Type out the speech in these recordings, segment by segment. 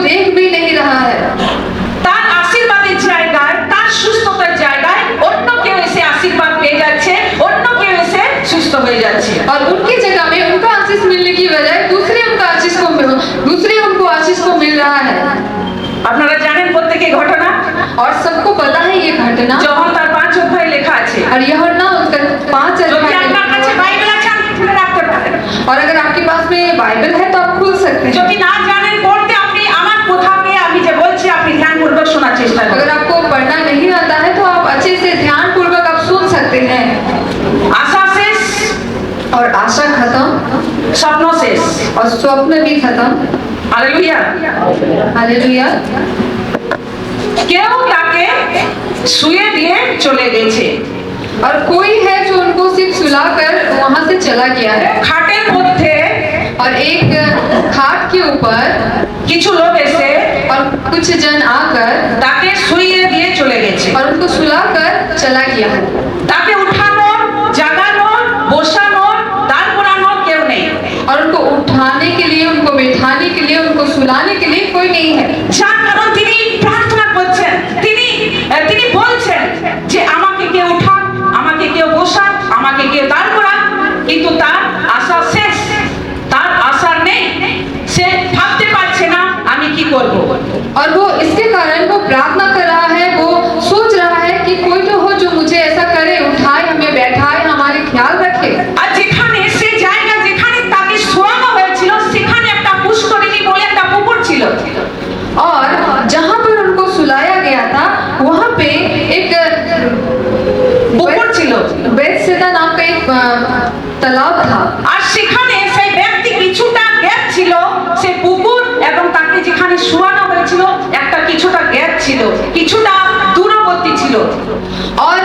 देख भी नहीं रहा है। তার আশীর্বাদের জায়গায়, তার সুস্থতার জায়গায় অন্য কেউ এসে আশীর্বাদ পেয়ে যাচ্ছে, অন্য কেউ এসে সুস্থ হয়ে যাচ্ছে। और उनकी जगह में उनका आशीष मिलने की बजाय दूसरे उनको आशीष को मिल रहा है। আপনারা জানেন প্রত্যেকে ঘটনা, और सबको पता है ये घटना। যখন তার 5 অধ্যায় লেখা আছে। और यूहन्ना उसका 5 যদি अध्याय আপনার কাছে বাইবেল আছে আপনি খুলে রাখতে পারেন। और अगर आपके पास में बाइबल है तो आप खोल सकते हैं। যদি না জানেন পড়তে, আপনি আমার কথা কে আমি যে বলছি আপনি ধ্যানপূর্বক শোনার চেষ্টা করুন। अगर आपको पढ़ना नहीं आता है तो आप अच्छे से ध्यान पूर्वक आप सुन सकते हैं। आशा শেষ और आशा खत्म স্বপ্ন শেষ। और स्वप्न भी खत्म। हालेलुया। हालेलुया। কেউ তাকে শুয়ে দিয়ে চলে গেছে। और कोई है जो उनको सिर्फ सुलाकर वहां से चला गया है। খাটের মধ্যে और एक खाट के ऊपर কিছু লোক এসে और कुछ जन आकर তাকে শুইয়ে দিয়ে চলে গেছে। और उनको सुलाकर चला गया है। তাকে উঠানোর, জাগানোর, বসানোর, দাঁড় করানোর কেউ নেই। और उनको उठाने के लिए, उनको बैठाने के लिए, उनको सुलाने के लिए कोई नहीं है। যার কারণ তিনি প্রার্থনা করছেন, তিনি বলছেন যে আমাকে কেউ উঠান, আমাকে কেউ বসান, আমাকে কেউ দাঁড় করান, কিন্তু তার আশা শেষ, তার আশা নেই। সে ভাবতে পারছে না আমি কি করব। और वो इसके कारण वो प्रार्थना कर रहा है, वो सोच रहा है कि कोई तो हो जो मुझे ऐसा करे, उठाए, हमें बैठाए, हमारे ख्याल रखे। আর যেখানে সে জায়গা যেখানে তাকে শোয়ানো হয়েছিল সেখানে একটা পুষ্করিণী বলে একটা পুকুর ছিল। और जहाँ पर उनको सुलाया गया था वहाँ पे एक পুকুর ছিল, बेतसेदा नाम का एक तालाब था। আর সেখানে সেই ব্যক্তি কিছুটা গ্যাপ ছিল, সে পুকুর এবং তাকে যেখানে শোয়ানো হয়েছিল একটা কিছুটা গ্যাপ ছিল, কিছুটা দূরবর্তী ছিল। और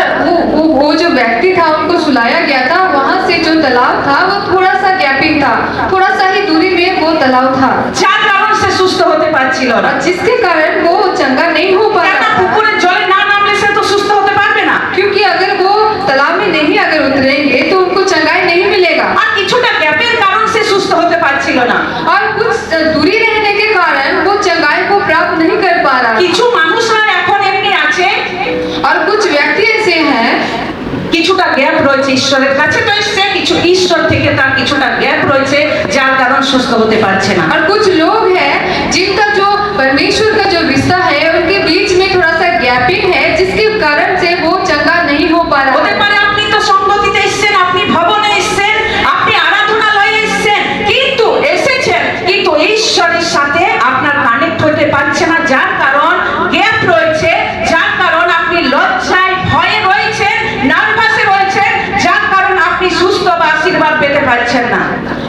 वो जो व्यक्ति था उनको सुलाया गया था, वहाँ से जो तालाब था वो थोड़ा सा गैपिंग था, थोड़ा सा ही दूरी में वो तालाब था। যার কারণ সে সুস্থ হতে পারছিল না। और जिसके कारण वो चंगा नहीं हो पा কেন रहा था। পুকুরের জলে না নামলে সে তো সুস্থ হতে পারবে না। क्योंकि अगर वो तालाब में नहीं अगर उतरेंगे तो उनको चंगाई नहीं मिलेगा। আর কিছুটা গ্যাপের কারণ সে সুস্থ হতে পারছিল না। और कुछ दूरी रहने के कारण वो चंगाई को प्राप्त नहीं कर पा रहा। কিছু মানুষরা এখন এমনি আছে, और कुछ व्यक्ति ऐसे हैं কিছুটা গ্যাপ রয়েছে ঈশ্বরের কাছে, তো সে কিছু ঈশ্বর থেকে তার কিছুটা গ্যাপ রয়েছে যার কারণ সুস্থ হতে পারছে না। और कुछ लोग हैं जिनका जो परमेश्वर का जो रिश्ता है उनके बीच में थोड़ा सा गैपिंग है, जिसके कारण से वो चंगा नहीं हो पा रहा হতে है। পারে আপনি তো সঙ্গতিতে এসেছেন, আপনি ভবনে এসেছেন, আপনি আরাধনালয়ে এসেছেন, কিন্তু এসেছেন কিন্তু ঈশ্বরের সাথে আপনার কানেক্ট হতে পারছে না, যার কারণ গ্যাপ রয়েছে, যার কারণ আপনি লজ্জায় ভয়ে রয়েছেন, নার্ভাসে রয়েছেন, যার কারণ আপনি সুস্থ বা আশীর্বাদ পেতে পারছেন না।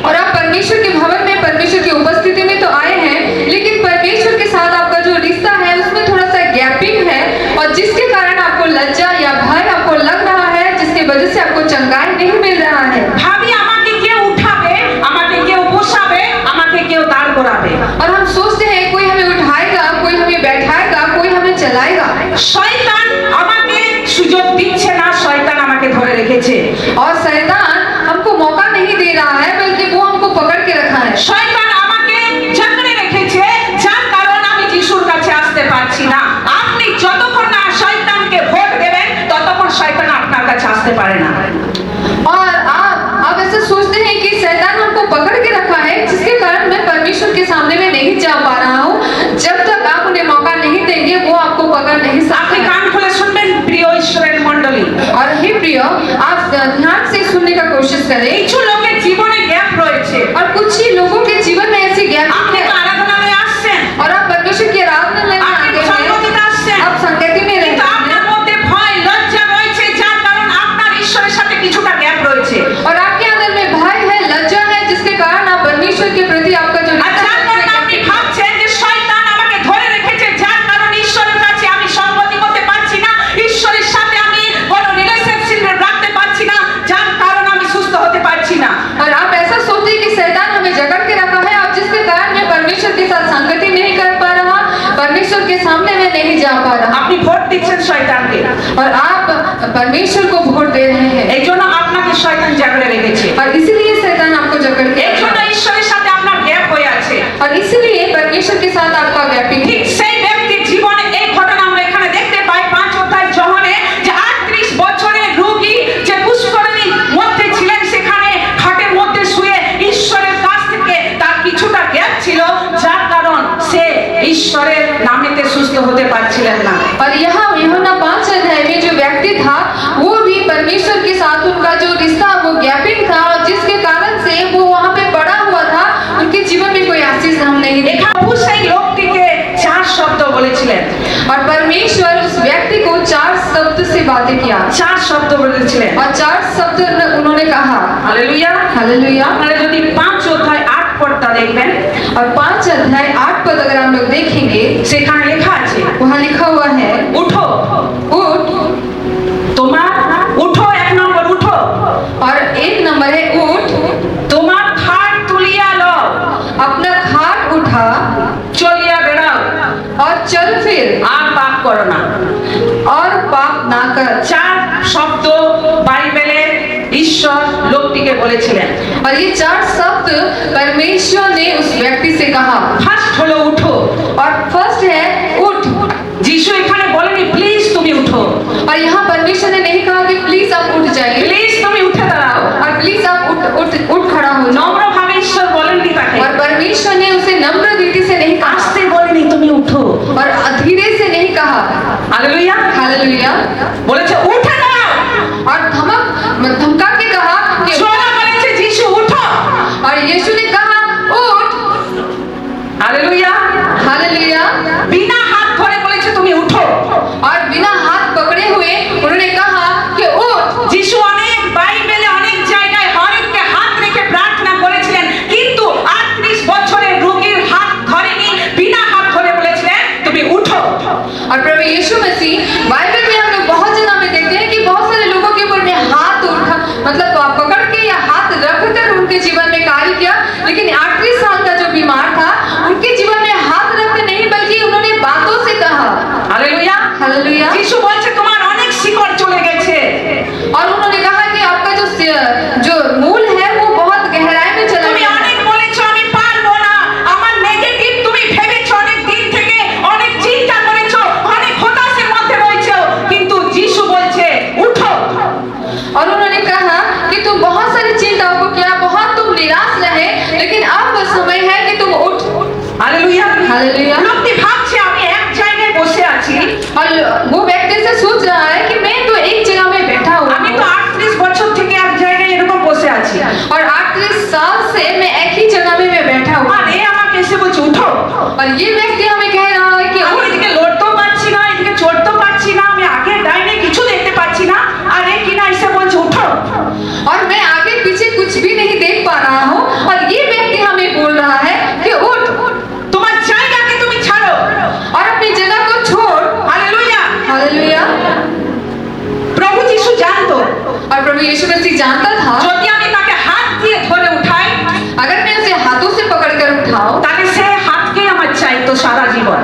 और आप परमेश्वर के भवन में, परमेश्वर की उपस्थिति में तो आए हैं, लेकिन परमेश्वर के साथ आपका जो रिश्ता है उसमें थोड़ा सा गैपिंग है, और जिसके कारण आपको लज्जा या भय आपको लग रहा है, जिसकी वजह से आपको चंगाई नहीं मिल रहा है। ভাবি আমাকে কেউ উঠাবে, আমাকে কেউ বসাবে, আমাকে কেউ দাঁড় করাবে। और हम सोचते हैं कोई हमें उठाएगा, कोई हमें बैठाएगा, कोई हमें चलाएगा। শয়তান আমাকে সুযোগ দিচ্ছে না, শয়তান আমাকে ধরে রেখেছে। और शैतान हमको मौका नहीं दे रहा है, बल्कि वो हमको पकड़ के रखा है। শয়তান আমাকে জকড়ে রেখেছে, যার কারণ আমি যিশুর কাছে আসতে পারছি না। আপনি যতক্ষণ না শয়তানকে ভোট দেবেন ততক্ষণ শয়তান আপনার কাছে আসতে পারে না। और आप ऐसा सोचते हैं कि शैतान हमको पकड़ के रखा है, जिसके कारण मैं परमेश्वर के सामने में नहीं जा पा रहा हूँ। जब तक आप उन्हें मौका नहीं देंगे वो आपको पकड़ नहीं আপনি सकते। কান খুলে শুনবেন প্রিয় ঈশ্বরের মণ্ডলী। और हे प्रिय, आप ध्यान से सुनने का कोशिश करें। কিছু লোকের জীবনে গ্যাপ রয়েছে। और कुछ ही लोगों के जीवन में ऐसी गैप আপনি है, তো আরাধনালয়ে আসছেন, और आप परमेश्वर की आराधना में আপনি आगे हैं, সঙ্গতিতে আসছেন, आप संगति में কিন্তু रहते আপনার हैं, মধ্যে ভয় লজ্জা রয়েছে, যার কারণ আপনার ঈশ্বরের সাথে কিছুটা গ্যাপ রয়েছে। और आपके अंदर में भय है, लज्जा है, जिसके कारण आप परमेश्वर के प्रति आपका जो আর रिश्ता যার है, কারণে उसमें আপনি gap है। ভাবছেন যে শয়তান আমাকে ধরে রেখেছে, যার কারণে ঈশ্বরের কাছে আমি সঙ্গতি করতে পারছি না, ঈশ্বরের সাথে আমি কোনো রিলেশনশিপ রাখতে পারছি না, যার কারণ আমি সুস্থ হতে পারছি না। और आप ऐसा सोचते हैं कि शैतान हमें जकड़ के रखा है, और जिसके कारण मैं परमेश्वर के साथ संगति नहीं कर पा रहा, परमेश्वर के सामने मैं नहीं जा पा रहा। আপনি ভোট দিচ্ছেন শয়তানকে, और आप परमेश्वर को वोट दे रहे हैं, এই জন্য আপনাকে শয়তান জাগড়ে রেখেছে, और इसीलिए शैतान आपको जकड़ के এই रखा জন্য है। ঈশ্বরের সাথে আপনার গ্যাপ হয়ে আছে। और इसीलिए परमेश्वर के साथ आपका गैपिंग है। ঠিক সেই ব্যক্তির জীবনে এই ঘটনা আমরা এখানে দেখতে পাই 5 অধ্যায় যোহনে যে 38 বছরের রোগী যে পুষ্করিণীর মধ্যে ছিলেন, সেখানে খাটের মধ্যে শুয়ে ঈশ্বরের কাছ থেকে তার কিছুটা গ্যাপ ছিল, যার কারণ সে ঈশ্বরের নামেতে সুস্থ হতে পারছিলেন না। और यहाँ यूहन्ना 5 अध्याय में जो व्यक्ति था वो भी परमेश्वर के साथ उनका जो रिश्ता वो गैपिंग था, और जिसके कारण से वो वहाँ पे पड़ा हुआ था, उनके जीवन में कोई आशीष हम नहीं देखा। এখানে প্রভু সেই লোকটিকে 4 শব্দ বলেছিলেন, और परमेश्वर उस व्यक्ति को 4 शब्द से बातें किया, 4 শব্দ বলেছিলেন। और 4 शब्द उन्होंने कहा। হালেলুয়া। हालेलुया। আপনারা যদি 5 অধ্যায় 8 পদটা দেখবেন, और 5 अध्याय 8 पद अगर हम लोग देखेंगे, সেখানে লেখা আছে वहाँ लिखा हुआ है, উঠো, उठ। তোমার উঠো, 1 নম্বর উঠো, और 1 नंबर है उठ, তোমার খাট তুলিয়া লও, अपना खाट उठा চলিয়া বেড়াও, और चल फिर, আর পাপ করো না। और पाप ना कर। 4 শব্দ বাইবেলের ঈশ্বর লোকটিকে বলেছিলেন। और ये 4 शब्द परमेश्वर ने उस व्यक्ति से कहा। ফার্স্ট হলো উঠো। और फर्स्ट है उठ। যিশু এখানে বলেনি প্লিজ তুমি উঠো, और यहाँ परमेश्वर ने नहीं कहा कि प्लीज आप उठ जाइए, প্লিজ তুমি উঠে দাঁড়াও। और प्लीज आप उठ खड़ा हो जाओ। নম্রভাবে ঈশ্বর বলেননি তাকে, और परमेश्वर ने उसे नम्र रीति से नहीं कहा, আস্তে বলেনি তুমি উঠো। और धीरे से नहीं कहा। হালেলুয়া। हालेलुया। বলেছে উঠে দাঁড়াও। और धमका के कहा कि, জোরে বলেছে যিশু উঠো। और यीशु ने कहा उठ। হালেলুয়া। हालेलुया। বিনা হাত ধরে বলেছে তুমি উঠো। और बिना हाथ पकड़े हुए उन्होंने कहा कि उठ। যিশু অনেক বাইবেলে অনেক জায়গায় হরেককে হাত রেখে প্রার্থনা করেছিলেন, কিন্তু 38 বছরের রোগীর হাত ধরেনি, বিনা হাত ধরে বলেছিলেন তুমি উঠো। और प्रभु यीशु मसीह बाइबल में हम लोग बहुत जगह में देखते हैं कि बहुत सारे लोगों के ऊपर में हाथ उठा, मतलब पकड़ के या हाथ रखकर उनके जीवन में कार्य किया, लेकिन 38 साल का जो बीमार था उनके जीवन में हाथ रखकर नहीं बल्कि उन्होंने बातों से कहा। হালেলুয়া। हालेलुया। যিশু বলছে তোমার অনেক শিকড় চলে গেছে, और उन्होंने कहा कि आपका जो मूल है वो बहुत गहराई में चला তুমি गया है। অনেক বলেছো আমি পারবো না, আমার নেগেটিভ তুমি ভেবেছো, অনেক দিন থেকে অনেক চিন্তা করেছো, অনেক হতাশার মধ্যে রয়েছো, কিন্তু যিশু বলছে উঠো। और उन्होंने कहा कि तुम बहुत सारी चिंताओं को किया, बहुत तुम निराश रहे, लेकिन अब वो समय है कि तुम उठ। हालेलुया। हालेलुया। লোকটি ভাবছে আমি এক জায়গায় বসে আছি, और वो व्यक्ति से सोच रहा है कि मैं तो एक जगह में बैठा हुआ আমি हूँ, তো 38 বছর থেকে এক জায়গায় এরকম বসে আছি, और 38 साल से मैं एक ही जगह में मैं बैठा हुआ আর এ আমাকে এসে বলছে উঠো। हूँ। और ये व्यक्ति हमें कह रहा है कि আমি उठ। এদিকে লড়তেও পারছি না, এদিকে চড়তেও পারছি না, আমি আগে ডাইনে কিছু দেখতে পাচ্ছি না, আর এ কিনা এসে বলছে উঠো। और मैं आगे पीछे कुछ भी नहीं देख पा रहा हूँ, और ये व्यक्ति हमें बोल रहा है कि उठ, তোমার জায়গাকে তুমি ছাড়ো। और अपनी जगह को छोड़। हालेलुया। हालेलुया। প্রভু যিশু জানতো और प्रभु यीशु मसीह जानता था যদি আমি তাকে হাত দিয়ে ধরে উঠাই, अगर मैं उसे हाथों से पकड़कर उठाऊं তাহলে সে হাতকে আমার চাইতো সারা জীবন,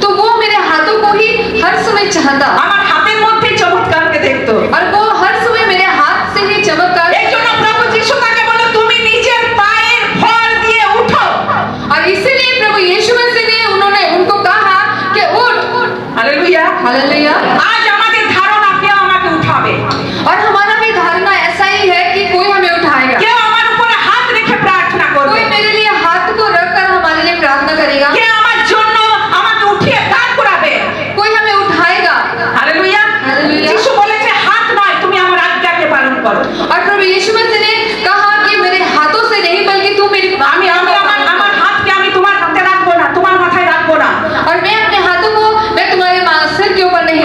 तो वो मेरे हाथों को ही हर समय चाहता, আমার हाथेর মধ্যেই চমৎকারকে দেখতো। और वो हर समय मेरे हाथ से ही चमत्कार। এই জন্য প্রভু যিশু তাকে বলল তুমি নিজের পায়ের ভর দিয়ে উঠো। और इसीलिए प्रभु यीशु मसीह ने उनको कहा कि उठ। हालेलुया। हालेलुया। আজ আমাদের ধারণা কেউ আমাকে উঠাবে, और हमारा भी धारणा ऐसा ही है कि कोई हमें उठाएगा, কেউ আমার উপরে হাত রেখে প্রার্থনা করবে, कोई मेरे लिए हाथ को रखकर हमारे लिए प्रार्थना करेगा, কেউ আমার জন্য আমাকে উঠিয়ে দাঁড় করাবে। कोई हमें उठाएगा। हालेलुया। हालेलुया। যিশু বলেছে হাত নয়, তুমি আমার আজ্ঞাকে পালন করো। और प्रभु यीशु मसीह ने कहा कि मेरे हाथों से नहीं बल्कि तू मेरी আমি আমি আমার আমার হাতকে আমি তোমার হাতে রাখবো না, তোমার মাথায় রাখবো না। और मैं अपने हाथों को मैं तुम्हारे सिर के ऊपर नहीं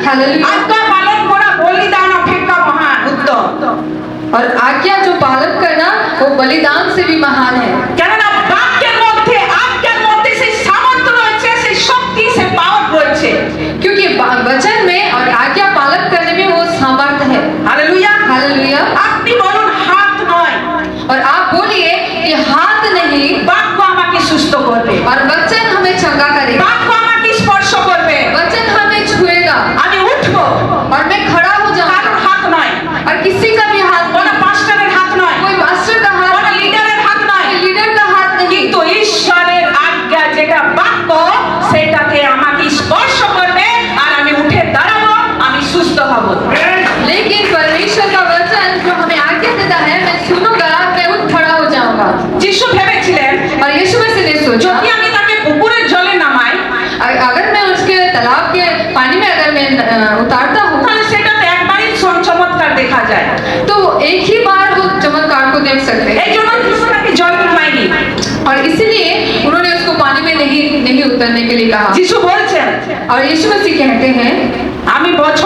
हालेलुया। আজ্ঞা পালন করা বলিদান অপেক্ষা মহান উত্তম। और आज्ञा जो पालन करना वो बलिदान से भी महान है, কেননা বাক্যের মধ্যে আজ্ঞার মধ্যে সেই সামর্থ্য রয়েছে, সেই শক্তি, সেই পাওয়ার রয়েছে। क्योंकि वचन में और आज्ञा पालन करने में वो सामर्थ्य है। হালেলুয়া। हालेलुया। আপনি বলুন হাত নয়, और आप बोलिए कि हाथ नहीं বাক্য আমাকে সুস্থ করবে, और वचन हमें चंगा करेगा, বাক্য আমাকে স্পর্শ করবে, वचन हमें छुएगा আমি উঠবো। और मैं खड़ा हो जाऊंगा। কারোর হাত নয়, और किसी का भी हाथ কোনো नहीं, পাস্টরের হাত নয়, कोई मास्टर का हाथ কোনো नहीं, লিডারের হাত নয়, कोई लीडर का हाथ नहीं, কিন্তু ঈশ্বরের আজ্ঞা যেটা বাক্য সেটাকে আমাকে স্পর্শ করবে আর আমি উঠে দাঁড়াবো, আমি সুস্থ হব। लेकिन परमेश्वर का वचन जो हमें आज्ञा देता है, मैं सुनूंगा, मैं उठ खड़ा हो जाऊंगा। যিশু ভেবেছিলেন और यीशु मसीह ने सोचा যদি আমি তাকে পুকুরের জলে নামাই अगर मैं उसके तालाब के पानी में अगर मैं उतारता हूँ তাহলে সেটাতে একবারই চমৎকার দেখা যায়। तो एक ही बार वो चमत्कार को देख सकते हैं। এই জন্য যিশু তাকে জল নামায়নি। और इसीलिए उन्होंने उसको पानी में नहीं उतरने के लिए कहा। যিশু বলছেন और यीशु मसीह कहते हैं আমি বছর